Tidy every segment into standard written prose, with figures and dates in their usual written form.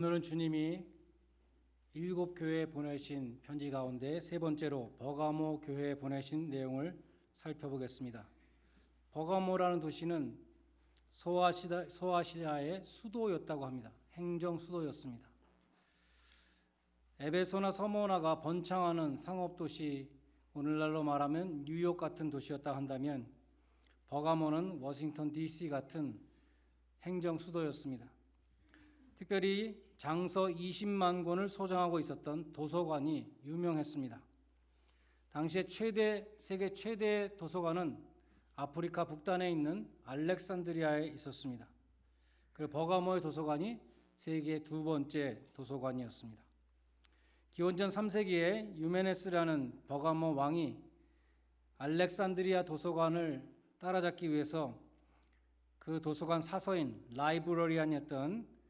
오늘은 주님이 7교회에 보내신 편지 가운데 세 번째로 버가모 교회에 보내신 내용을 살펴보겠습니다. 버가모라는 도시는 소아시아의 수도였다고 합니다. 행정 수도였습니다. 에베소나 서모나가 번창하는 상업도시, 오늘날로 말하면 뉴욕 같은 도시였다 한다면 버가모는 워싱턴 DC 같은 행정 수도였습니다. 특별히 장서 20만 권을 소장하고 있었던 도서관이 유명했습니다. 당시에 세계 최대 도서관은 아프리카 북단에 있는 알렉산드리아에 있었습니다. 그리고 버가모의 도서관이 세계 두 번째 도서관이었습니다. 기원전 3세기에 유메네스라는 버가모 왕이 알렉산드리아 도서관을 따라잡기 위해서 그 도서관 사서인 라이브러리안이었던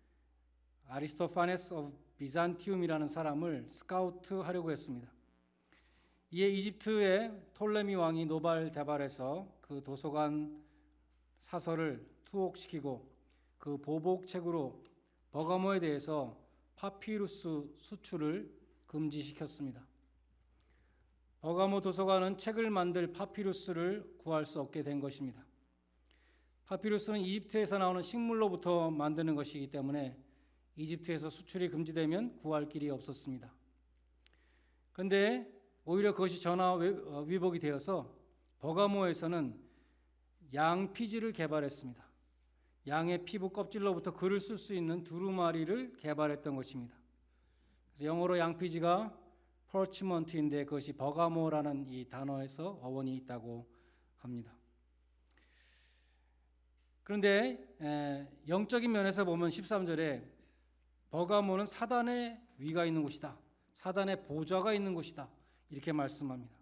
아리스토파네스 오브 비잔티움이라는 사람을 스카우트하려고 했습니다. 이에 이집트의 톨레미 왕이 노발대발해서 그 도서관 사서를 투옥시키고 그 보복책으로 버가모에 대해서 파피루스 수출을 금지시켰습니다. 버가모 도서관은 책을 만들 파피루스를 구할 수 없게 된 것입니다. 파피루스는 이집트에서 나오는 식물로부터 만드는 것이기 때문에 이집트에서 수출이 금지되면 구할 길이 없었습니다. 그런데 오히려 그것이 전화위복이 되어서 버가모에서는 양피지를 개발했습니다. 양의 피부 껍질로부터 글을 쓸 수 있는 두루마리를 개발했던 것입니다. 그래서 영어로 양피지가 퍼치먼트인데 그것이 버가모라는 이 단어에서 어원이 있다고 합니다. 그런데 영적인 면에서 보면 13절에 버가모는 사단의 위가 있는 곳이다. 사단의 보좌가 있는 곳이다. 이렇게 말씀합니다.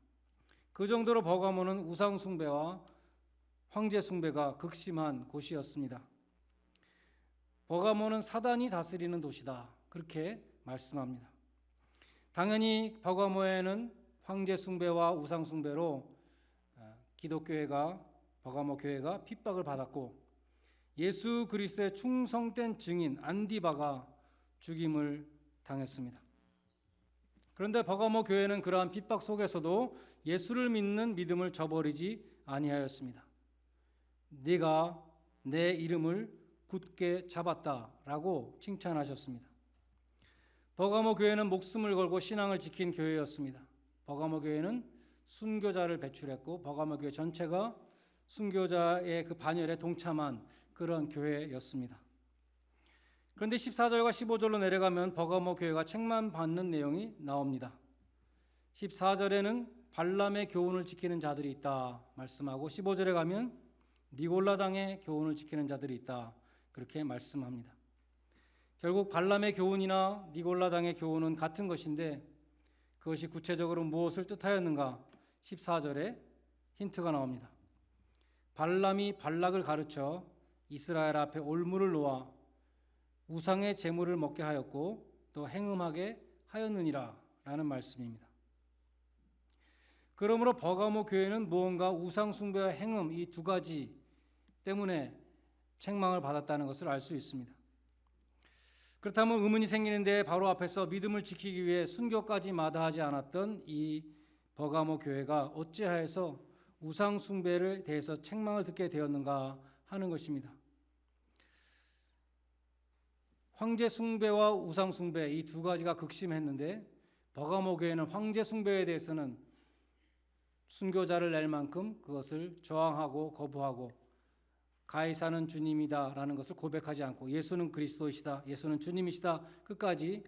그 정도로 버가모는 우상숭배와 황제숭배가 극심한 곳이었습니다. 버가모는 사단이 다스리는 도시다. 그렇게 말씀합니다. 당연히 버가모에는 황제숭배와 우상숭배로 버가모 교회가 핍박을 받았고 예수 그리스도의 충성된 증인 안디바가 죽임을 당했습니다. 그런데 버가모 교회는 그러한 핍박 속에서도 예수를 믿는 믿음을 저버리지 아니하였습니다. 네가 내 이름을 굳게 잡았다라고 칭찬하셨습니다. 버가모 교회는 목숨을 걸고 신앙을 지킨 교회였습니다. 버가모 교회는 순교자를 배출했고 버가모 교회 전체가 순교자의 그 반열에 동참한 그런 교회였습니다. 그런데 14절과 15절로 내려가면 버가모 교회가 책만 받는 내용이 나옵니다. 14절에는 발람의 교훈을 지키는 자들이 있다 말씀하고 15절에 가면 니골라당의 교훈을 지키는 자들이 있다 그렇게 말씀합니다. 결국 발람의 교훈이나 니골라당의 교훈은 같은 것인데 그것이 구체적으로 무엇을 뜻하였는가 14절에 힌트가 나옵니다. 발람이 발락을 가르쳐 이스라엘 앞에 올무를 놓아 우상의 제물을 먹게 하였고 또 행음하게 하였느니라 라는 말씀입니다. 그러므로 버가모 교회는 무언가 우상 숭배와 행음 이 두 가지 때문에 책망을 받았다는 것을 알 수 있습니다. 그렇다면 의문이 생기는데 바로 앞에서 믿음을 지키기 위해 순교까지 마다하지 않았던 이 버가모 교회가 어찌하여서 우상 숭배에 대해서 책망을 듣게 되었는가 하는 것입니다. 황제 숭배와 우상 숭배 이 두 가지가 극심했는데 버가모 교회는 황제 숭배에 대해서는 순교자를 낼 만큼 그것을 저항하고 거부하고 가이사는 주님이다라는 것을 고백하지 않고 예수는 그리스도이시다, 예수는 주님이시다 끝까지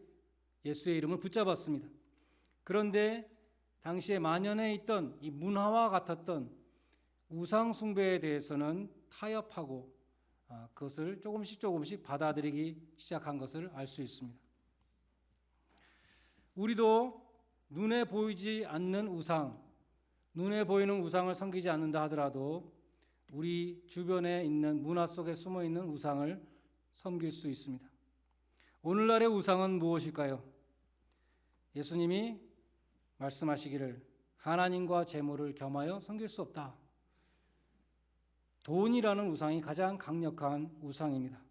예수의 이름을 붙잡았습니다. 그런데 당시에 만연해 있던 이 문화와 같았던 우상 숭배에 대해서는 타협하고 그것을 조금씩 받아들이기 시작한 것을 알 수 있습니다. 우리도 눈에 보이지 않는 우상, 눈에 보이는 우상을 섬기지 않는다 하더라도 우리 주변에 있는 문화 속에 숨어 있는 우상을 섬길 수 있습니다. 오늘날의 우상은 무엇일까요? 예수님이 말씀하시기를 하나님과 재물을 겸하여 섬길 수 없다. 돈이라는 우상이 가장 강력한 우상입니다.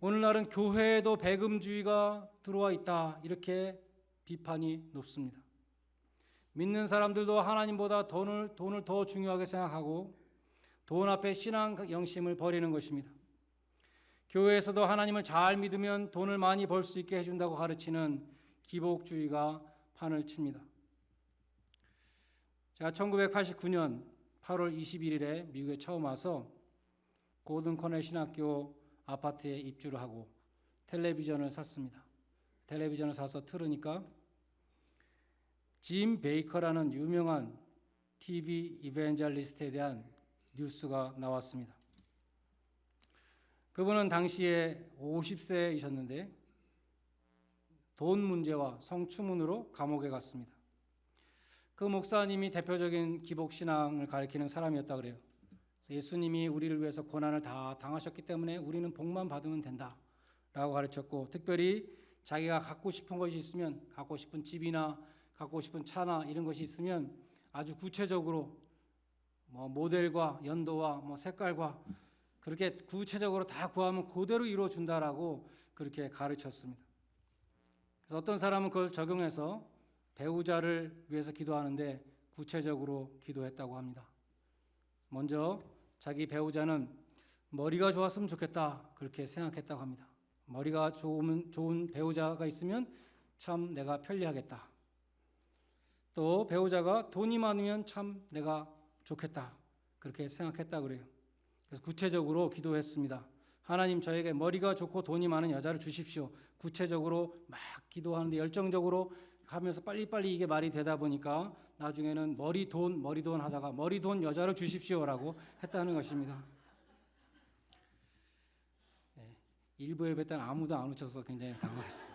오늘날은 교회에도 배금주의가 들어와 있다, 이렇게 비판이 높습니다. 믿는 사람들도 하나님보다 돈을 더 중요하게 생각하고 돈 앞에 신앙 영심을 버리는 것입니다. 교회에서도 하나님을 잘 믿으면 돈을 많이 벌 수 있게 해준다고 가르치는 기복주의가 판을 칩니다. 제가 1989년 8월 21일에 미국에 처음 와서 고든 코넬 신학교 아파트에 입주를 하고 텔레비전을 샀습니다. 텔레비전을 사서 틀으니까 짐 베이커라는 유명한 TV 이벤젤리스트에 대한 뉴스가 나왔습니다. 그분은 당시에 50세이셨는데 돈 문제와 성추문으로 감옥에 갔습니다. 그 목사님이 대표적인 기복신앙을 가리키는 사람이었다 그래요. 예수님이 우리를 위해서 고난을 다 당하셨기 때문에 우리는 복만 받으면 된다라고 가르쳤고, 특별히 자기가 갖고 싶은 것이 있으면, 갖고 싶은 집이나 갖고 싶은 차나 이런 것이 있으면 아주 구체적으로 모델과 연도와 색깔과 그렇게 구체적으로 다 구하면 그대로 이루어준다라고 그렇게 가르쳤습니다. 그래서 어떤 사람은 그걸 적용해서 배우자를 위해서 기도하는데 구체적으로 기도했다고 합니다. 먼저 자기 배우자는 머리가 좋았으면 좋겠다, 그렇게 생각했다고 합니다. 머리가 좋은 배우자가 있으면 참 내가 편리하겠다. 또 배우자가 돈이 많으면 참 내가 좋겠다, 그렇게 생각했다고 그래요. 그래서 구체적으로 기도했습니다. 하나님, 저에게 머리가 좋고 돈이 많은 여자를 주십시오. 구체적으로 막 기도하는데 열정적으로 하면서 빨리빨리 이게 말이 되다 보니까 나중에는 머리 돈 하다가 머리 돈 여자를 주십시오라고 했다는 것입니다. 일부 예배 때는 아무도 안 오셔서 굉장히 당황했어요.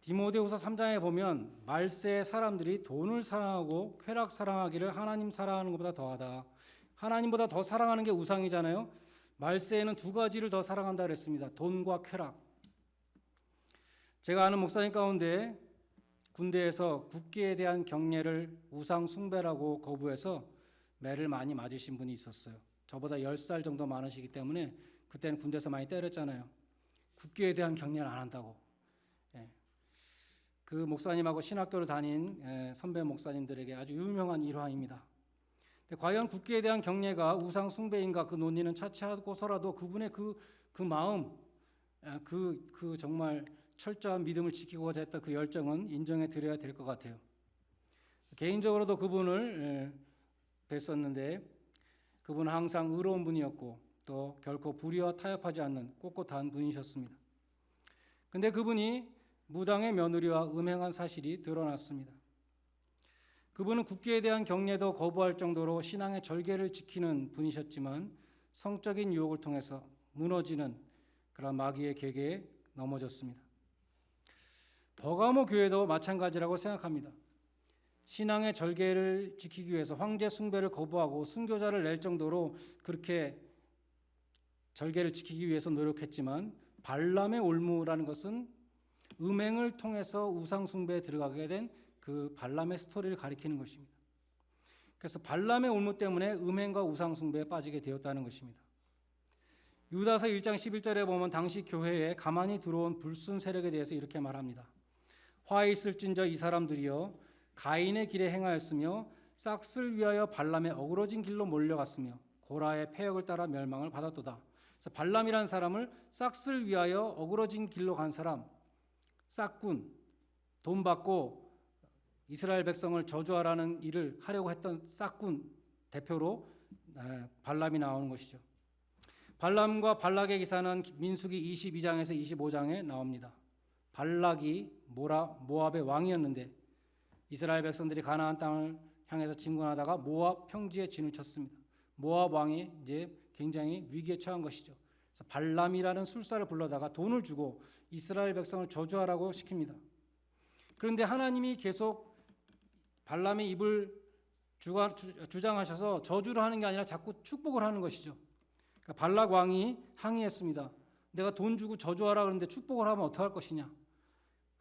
디모데후서 3장에 보면 말세의 사람들이 돈을 사랑하고 쾌락 사랑하기를 하나님 사랑하는 것보다 더하다. 하나님보다 더 사랑하는 게 우상이잖아요. 말세에는 두 가지를 더 사랑한다 그랬습니다. 돈과 쾌락. 제가 아는 목사님 가운데 군대에서 국기에 대한 경례를 우상 숭배라고 거부해서 매를 많이 맞으신 분이 있었어요. 저보다 10살 정도 많으시기 때문에 그때는 군대에서 많이 때렸잖아요. 국기에 대한 경례를 안 한다고. 그 목사님하고 신학교를 다닌 선배 목사님들에게 아주 유명한 일화입니다. 과연 국기에 대한 경례가 우상 숭배인가, 그 논의는 차치하고서라도 그분의 그 마음, 그 정말 철저한 믿음을 지키고자 했던 그 열정은 인정해 드려야 될 것 같아요. 개인적으로도 그분을 뵀었는데 그분은 항상 의로운 분이었고 또 결코 불의와 타협하지 않는 꼿꼿한 분이셨습니다. 그런데 그분이 무당의 며느리와 음행한 사실이 드러났습니다. 그분은 국기에 대한 경례도 거부할 정도로 신앙의 절개를 지키는 분이셨지만 성적인 유혹을 통해서 무너지는 그런 마귀의 계계에 넘어졌습니다. 버가모 교회도 마찬가지라고 생각합니다. 신앙의 절개를 지키기 위해서 황제 숭배를 거부하고 순교자를 낼 정도로 그렇게 절개를 지키기 위해서 노력했지만 발람의 올무라는 것은 음행을 통해서 우상 숭배에 들어가게 된 그 발람의 스토리를 가리키는 것입니다. 그래서 발람의 올무 때문에 음행과 우상 숭배에 빠지게 되었다는 것입니다. 유다서 1장 11절에 보면 당시 교회에 가만히 들어온 불순 세력에 대해서 이렇게 말합니다. 화 있을진저 이 사람들이여 가인의 길에 행하였으며 싹을 위하여 발람의 어그러진 길로 몰려갔으며 고라의 패역을 따라 멸망을 받았도다. 그래서 발람이라는 사람을 싹을 위하여 어그러진 길로 간 사람, 싹군, 돈 받고 이스라엘 백성을 저주하라는 일을 하려고 했던 싹군 대표로 발람이 나오는 것이죠. 발람과 발락의 기사는 민수기 22장에서 25장에 나옵니다. 발락이 모압의 왕이었는데 이스라엘 백성들이 가나안 땅을 향해서 진군하다가 모압 평지에 진을 쳤습니다. 모압 왕이 이제 굉장히 위기에 처한 것이죠. 그래서 발람이라는 술사를 불러다가 돈을 주고 이스라엘 백성을 저주하라고 시킵니다. 그런데 하나님이 계속 발람의 입을 주장하셔서 저주를 하는 게 아니라 자꾸 축복을 하는 것이죠. 그러니까 발락 왕이 항의했습니다. 내가 돈 주고 저주하라 그러는데 축복을 하면 어떡할 것이냐.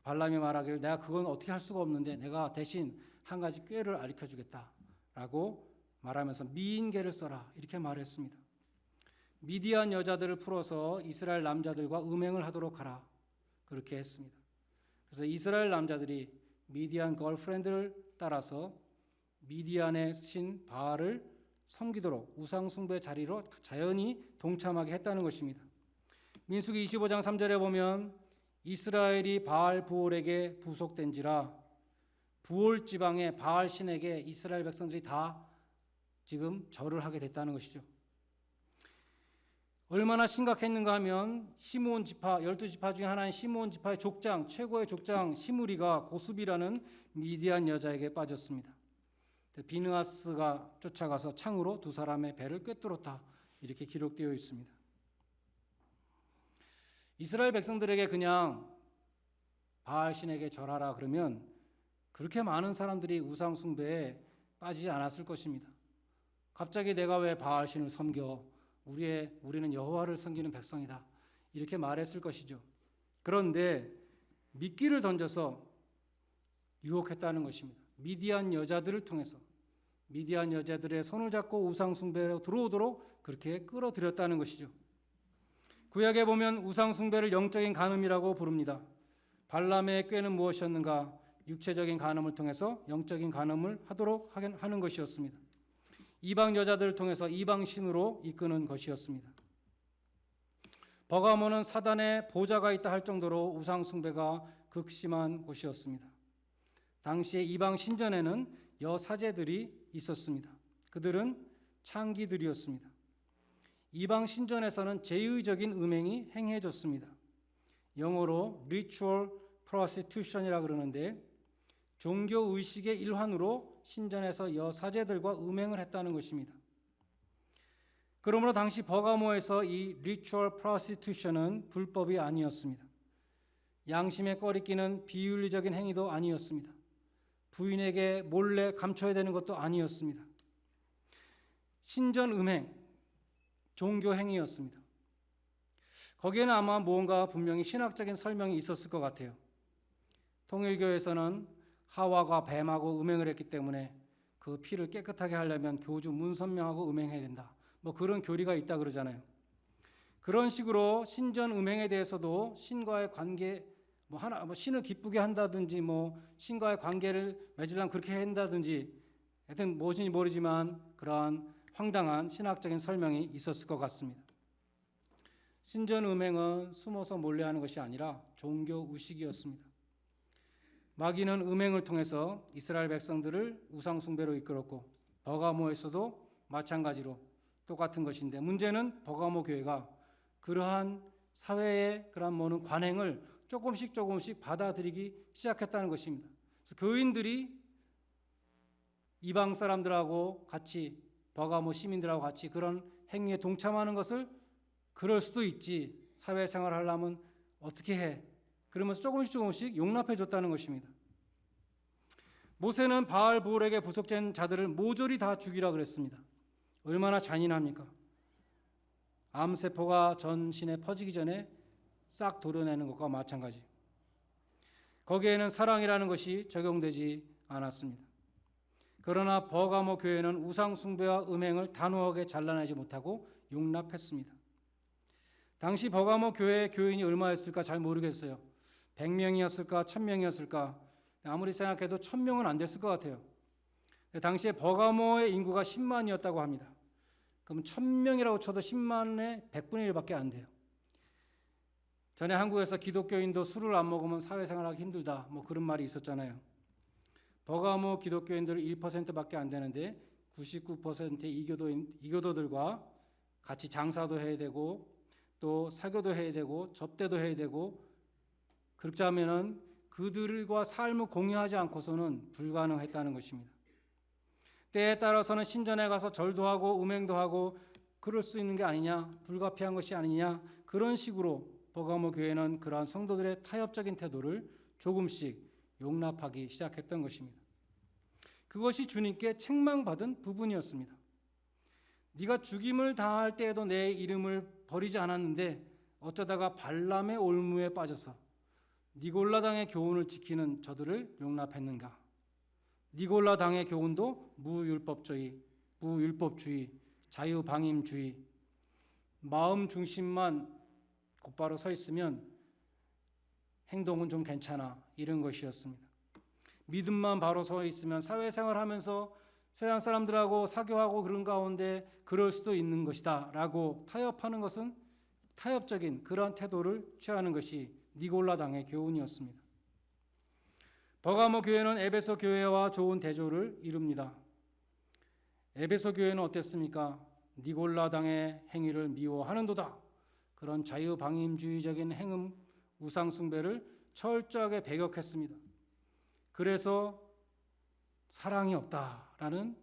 발람이 말하기를 내가 그건 어떻게 할 수가 없는데 내가 대신 한 가지 꾀를 알려주겠다라고 말하면서 미인계를 써라 이렇게 말했습니다. 미디안 여자들을 풀어서 이스라엘 남자들과 음행을 하도록 하라. 그렇게 했습니다. 그래서 이스라엘 남자들이 미디안 걸프렌드를 따라서 미디안의 신 바알을 섬기도록 우상 숭배 자리로 자연히 동참하게 했다는 것입니다. 민수기 25장 3절에 보면 이스라엘이 바알 부올에게 부속된지라 부올 지방의 바알 신에게 이스라엘 백성들이 다 지금 절을 하게 됐다는 것이죠. 얼마나 심각했는가 하면 시므온 지파 12지파 중에 하나인 시므온 지파의 족장 최고의 족장 시므리가 고수비라는 미디안 여자에게 빠졌습니다. 비느하스가 쫓아가서 창으로 두 사람의 배를 꿰뚫었다. 이렇게 기록되어 있습니다. 이스라엘 백성들에게 그냥 바알 신에게 절하라 그러면 그렇게 많은 사람들이 우상 숭배에 빠지지 않았을 것입니다. 갑자기 내가 왜 바알 신을 섬겨? 우리는 여호와를 섬기는 백성이다. 이렇게 말했을 것이죠. 그런데 미끼를 던져서 유혹했다는 것입니다. 미디안 여자들을 통해서 미디안 여자들의 손을 잡고 우상 숭배로 들어오도록 그렇게 끌어들였다는 것이죠. 구약에 보면 우상 숭배를 영적인 간음이라고 부릅니다. 발람의 꾀는 무엇이었는가? 육체적인 간음을 통해서 영적인 간음을 하도록 하는 것이었습니다. 이방 여자들을 통해서 이방 신으로 이끄는 것이었습니다. 버가모는 사단의 보좌가 있다 할 정도로 우상 숭배가 극심한 곳이었습니다. 당시에 이방 신전에는 여사제들이 있었습니다. 그들은 창기들이었습니다. 이방 신전에서는 제의적인 음행이 행해졌습니다. 영어로 ritual prostitution이라 그러는데 종교 의식의 일환으로 신전에서 여사제들과 음행을 했다는 것입니다. 그러므로 당시 버가모에서 이 ritual prostitution은 불법이 아니었습니다. 양심에 꺼리끼는 비윤리적인 행위도 아니었습니다. 부인에게 몰래 감춰야 되는 것도 아니었습니다. 신전 음행, 종교 행위였습니다. 거기에는 아마 무언가 분명히 신학적인 설명이 있었을 것 같아요. 통일교에서는 하와가 뱀하고 음행을 했기 때문에 그 피를 깨끗하게 하려면 교주 문선명하고 음행해야 된다. 뭐 그런 교리가 있다 그러잖아요. 그런 식으로 신전 음행에 대해서도 신과의 관계 신을 기쁘게 한다든지 신과의 관계를 맺으려면 그렇게 한다든지 하여튼 무엇인지 모르지만 그러한 황당한 신학적인 설명이 있었을 것 같습니다. 신전 음행은 숨어서 몰래 하는 것이 아니라 종교 의식이었습니다. 마귀는 음행을 통해서 이스라엘 백성들을 우상 숭배로 이끌었고 버가모에서도 마찬가지로 똑같은 것인데 문제는 버가모 교회가 그러한 사회의 그런 관행을 조금씩 받아들이기 시작했다는 것입니다. 그래서 교인들이 이방 사람들하고 같이 버가모 시민들하고 같이 그런 행위에 동참하는 것을 그럴 수도 있지. 사회생활을 하려면 어떻게 해? 그러면서 조금씩 용납해 줬다는 것입니다. 모세는 바알 부올에게 부속된 자들을 모조리 다 죽이라 그랬습니다. 얼마나 잔인합니까? 암세포가 전신에 퍼지기 전에 싹 도려내는 것과 마찬가지. 거기에는 사랑이라는 것이 적용되지 않았습니다. 그러나 버가모 교회는 우상 숭배와 음행을 단호하게 잘라내지 못하고 용납했습니다. 당시 버가모 교회의 교인이 얼마였을까 잘 모르겠어요. 100명이었을까 1000명이었을까 아무리 생각해도 1000명은 안 됐을 것 같아요. 당시에 버가모의 인구가 10만이었다고 합니다. 그럼 1000명이라고 쳐도 10만의 100분의 1밖에 안 돼요. 전에 한국에서 기독교인도 술을 안 먹으면 사회생활하기 힘들다 그런 말이 있었잖아요. 버가모 기독교인들 1%밖에 안 되는데 99%의 이교도들과 같이 장사도 해야 되고 또 사교도 해야 되고 접대도 해야 되고 그렇자면은 그들과 삶을 공유하지 않고서는 불가능했다는 것입니다. 때에 따라서는 신전에 가서 절도 하고 음행도 하고 그럴 수 있는 게 아니냐, 불가피한 것이 아니냐 그런 식으로 버가모 교회는 그러한 성도들의 타협적인 태도를 조금씩 용납하기 시작했던 것입니다. 그것이 주님께 책망받은 부분이었습니다. 네가 죽임을 당할 때에도 내 이름을 버리지 않았는데 어쩌다가 발람의 올무에 빠져서 니골라 당의 교훈을 지키는 저들을 용납했는가? 니골라 당의 교훈도 무율법주의, 자유방임주의, 마음 중심만 곧바로 서 있으면 행동은 좀 괜찮아, 이런 것이었습니다. 믿음만 바로 서 있으면 사회생활하면서 세상 사람들하고 사교하고 그런 가운데 그럴 수도 있는 것이다 라고 타협하는 것은 타협적인 그러한 태도를 취하는 것이 니골라당의 교훈이었습니다. 버가모 교회는 에베소 교회와 좋은 대조를 이룹니다. 에베소 교회는 어땠습니까? 니골라당의 행위를 미워하는도다. 그런 자유방임주의적인 행음, 우상숭배를 철저하게 배격했습니다. 그래서 사랑이 없다라는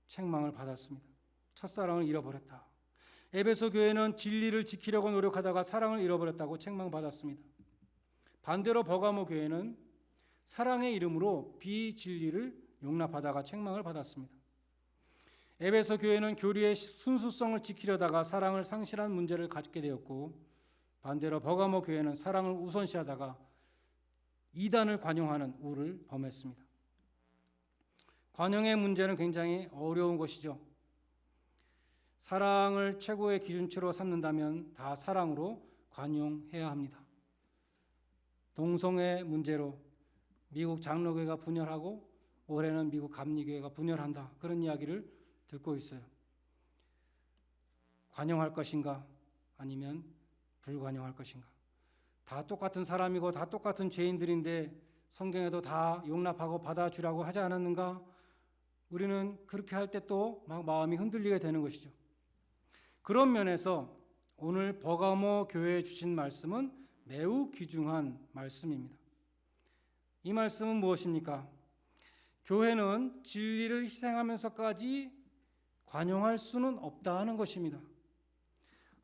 책망을 받았습니다. 첫사랑을 잃어버렸다. 에베소 교회는 진리를 지키려고 노력하다가 사랑을 잃어버렸다고 책망받았습니다. 반대로 버가모 교회는 사랑의 이름으로 비진리를 용납하다가 책망을 받았습니다. 에베소 교회는 교리의 순수성을 지키려다가 사랑을 상실한 문제를 갖게 되었고, 반대로 버가모 교회는 사랑을 우선시하다가 이단을 관용하는 우를 범했습니다. 관용의 문제는 굉장히 어려운 것이죠. 사랑을 최고의 기준치로 삼는다면 다 사랑으로 관용해야 합니다. 동성애 문제로 미국 장로교회가 분열하고 올해는 미국 감리교회가 분열한다, 그런 이야기를 듣고 있어요. 관용할 것인가 아니면 불관용할 것인가. 다 똑같은 사람이고 다 똑같은 죄인들인데 성경에도 다 용납하고 받아주라고 하지 않았는가? 우리는 그렇게 할 때 또 막 마음이 흔들리게 되는 것이죠. 그런 면에서 오늘 버가모 교회에 주신 말씀은 매우 귀중한 말씀입니다. 이 말씀은 무엇입니까? 교회는 진리를 희생하면서까지 관용할 수는 없다 하는 것입니다.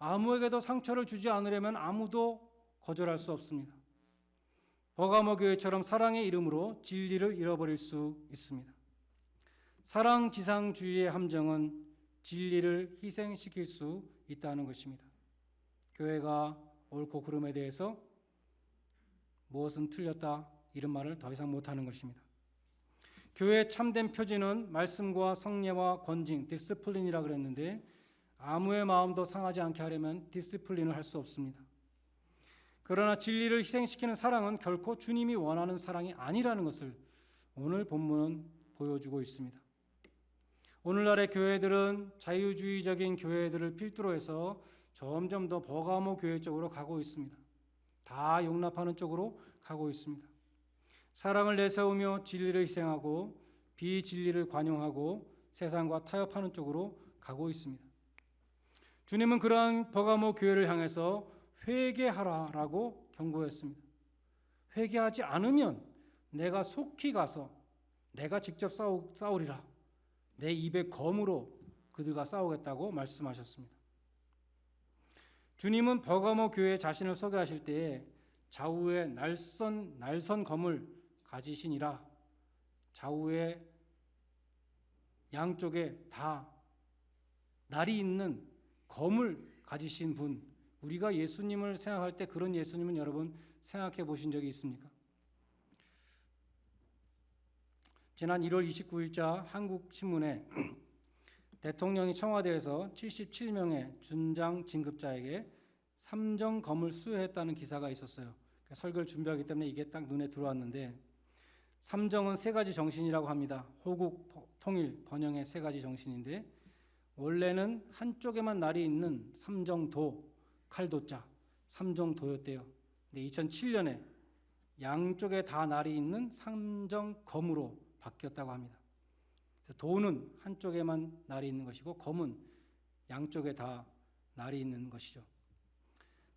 아무에게도 상처를 주지 않으려면 아무도 거절할 수 없습니다. 버가모 교회처럼 사랑의 이름으로 진리를 잃어버릴 수 있습니다. 사랑지상주의의 함정은 진리를 희생시킬 수 있다는 것입니다. 교회가 옳고 그름에 대해서 무엇은 틀렸다, 이런 말을 더 이상 못하는 것입니다. 교회의 참된 표지는 말씀과 성례와 권징, 디스플린이라 그랬는데 아무의 마음도 상하지 않게 하려면 디스플린을 할 수 없습니다. 그러나 진리를 희생시키는 사랑은 결코 주님이 원하는 사랑이 아니라는 것을 오늘 본문은 보여주고 있습니다. 오늘날의 교회들은 자유주의적인 교회들을 필두로 해서 점점 더 버가모 교회 쪽으로 가고 있습니다. 다 용납하는 쪽으로 가고 있습니다. 사랑을 내세우며 진리를 희생하고 비진리를 관용하고 세상과 타협하는 쪽으로 가고 있습니다. 주님은 그러한 버가모 교회를 향해서 회개하라라고 경고했습니다. 회개하지 않으면 내가 속히 가서 내가 직접 싸우리라. 내 입의 검으로 그들과 싸우겠다고 말씀하셨습니다. 주님은 버가모 교회 자신을 소개하실 때에 좌우에 날선 검을 가지시니라. 좌우에 양쪽에 다 날이 있는 검을 가지신 분, 우리가 예수님을 생각할 때 그런 예수님은 여러분 생각해 보신 적이 있습니까? 지난 1월 29일자 한국신문에 대통령이 청와대에서 77명의 준장 진급자에게 삼정검을 수여했다는 기사가 있었어요. 설교를 준비하기 때문에 이게 딱 눈에 들어왔는데, 삼정은 세 가지 정신이라고 합니다. 호국, 통일, 번영의 세 가지 정신인데 원래는 한쪽에만 날이 있는 삼정도, 칼도자, 삼정도였대요. 근데 2007년에 양쪽에 다 날이 있는 삼정검으로 바뀌었다고 합니다. 그래서 도는 한쪽에만 날이 있는 것이고 검은 양쪽에 다 날이 있는 것이죠.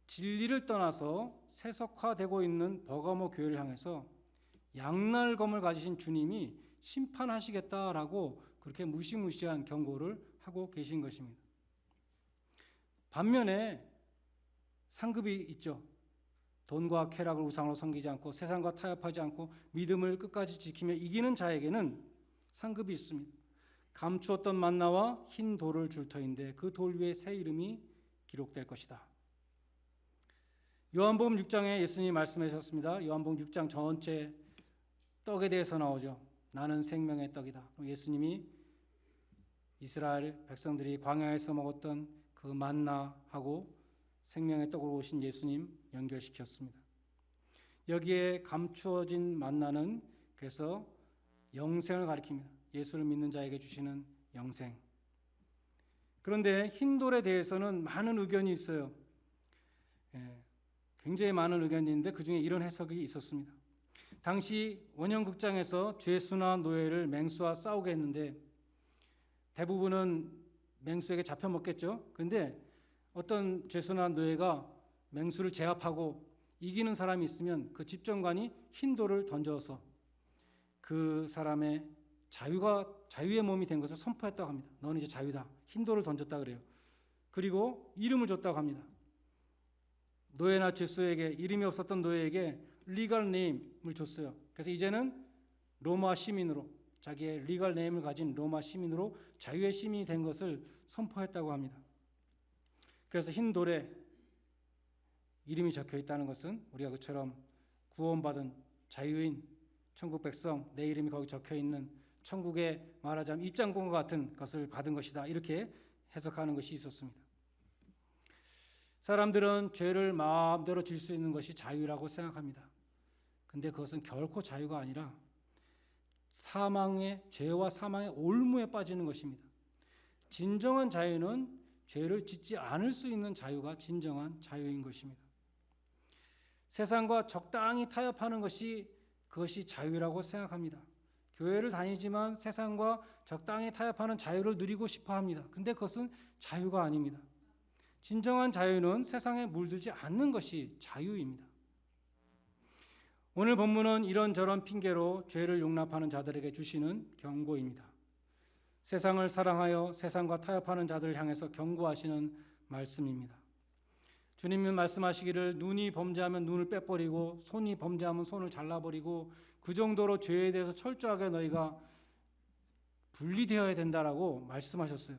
진리를 떠나서 세속화되고 있는 버가모 교회를 향해서 양날검을 가지신 주님이 심판하시겠다라고 그렇게 무시무시한 경고를 하고 계신 것입니다. 반면에 상급이 있죠. 돈과 쾌락을 우상으로 섬기지 않고 세상과 타협하지 않고 믿음을 끝까지 지키며 이기는 자에게는 상급이 있습니다. 감추었던 만나와 흰 돌을 줄 터인데 그 돌 위에 새 이름이 기록될 것이다. 요한복음 6장에 예수님이 말씀하셨습니다. 요한복음 6장 전체 떡에 대해서 나오죠. 나는 생명의 떡이다. 예수님이 이스라엘 백성들이 광야에서 먹었던 그 그 만나하고 생명의 떡으로 오신 예수님 연결시켰습니다. 여기에 감추어진 만나는 그래서 영생을 가리킵니다. 예수를 믿는 자에게 주시는 영생. 그런데 흰돌에 대해서는 많은 의견이 있어요. 굉장히 많은 의견이 있는데 그중에 이런 해석이 있었습니다. 당시 원형극장에서 죄수나 노예를 맹수와 싸우게 했는데 대부분은 맹수에게 잡혀 먹겠죠. 그런데 어떤 죄수나 노예가 맹수를 제압하고 이기는 사람이 있으면 그 집정관이 흰돌을 던져서 그 사람의 자유의 몸이 된 것을 선포했다고 합니다. 너는 이제 자유다. 흰돌을 던졌다 그래요. 그리고 이름을 줬다고 합니다. 노예나 죄수에게, 이름이 없었던 노예에게 리걸 네임을 줬어요. 그래서 이제는 로마 시민으로, 자기의 리걸 네임을 가진 로마 시민으로 자유의 시민이 된 것을 선포했다고 합니다. 그래서 흰 돌에 이름이 적혀 있다는 것은 우리가 그처럼 구원받은 자유인 천국 백성, 내 이름이 거기 적혀 있는 천국의 말하자면 입장권과 같은 것을 받은 것이다, 이렇게 해석하는 것이 있었습니다. 사람들은 죄를 마음대로 질 수 있는 것이 자유라고 생각합니다. 근데 그것은 결코 자유가 아니라 죄와 사망의 올무에 빠지는 것입니다. 진정한 자유는 죄를 짓지 않을 수 있는 자유가 진정한 자유인 것입니다. 세상과 적당히 타협하는 것이 그것이 자유라고 생각합니다. 교회를 다니지만 세상과 적당히 타협하는 자유를 누리고 싶어 합니다. 근데 그것은 자유가 아닙니다. 진정한 자유는 세상에 물들지 않는 것이 자유입니다. 오늘 본문은 이런저런 핑계로 죄를 용납하는 자들에게 주시는 경고입니다. 세상을 사랑하여 세상과 타협하는 자들을 향해서 경고하시는 말씀입니다. 주님은 말씀하시기를 눈이 범죄하면 눈을 빼버리고 손이 범죄하면 손을 잘라버리고 그 정도로 죄에 대해서 철저하게 너희가 분리되어야 된다라고 말씀하셨어요.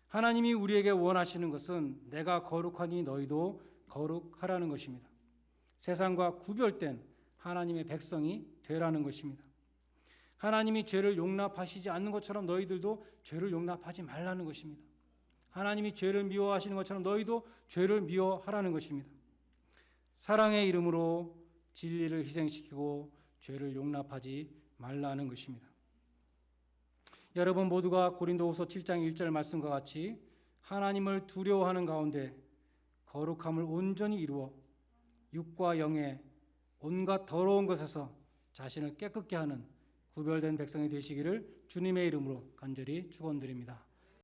하나님이 우리에게 원하시는 것은 내가 거룩하니 너희도 거룩하라는 것입니다. 세상과 구별된 하나님의 백성이 되라는 것입니다. 하나님이 죄를 용납하시지 않는 것처럼 너희들도 죄를 용납하지 말라는 것입니다. 하나님이 죄를 미워하시는 것처럼 너희도 죄를 미워하라는 것입니다. 사랑의 이름으로 진리를 희생시키고 죄를 용납하지 말라는 것입니다. 여러분 모두가 고린도후서 7장 1절 말씀과 같이 하나님을 두려워하는 가운데 거룩함을 온전히 이루어 육과 영의 온갖 더러운 것에서 자신을 깨끗게 하는 구별된 백성이 되시기를 주님의 이름으로 간절히 축원드립니다.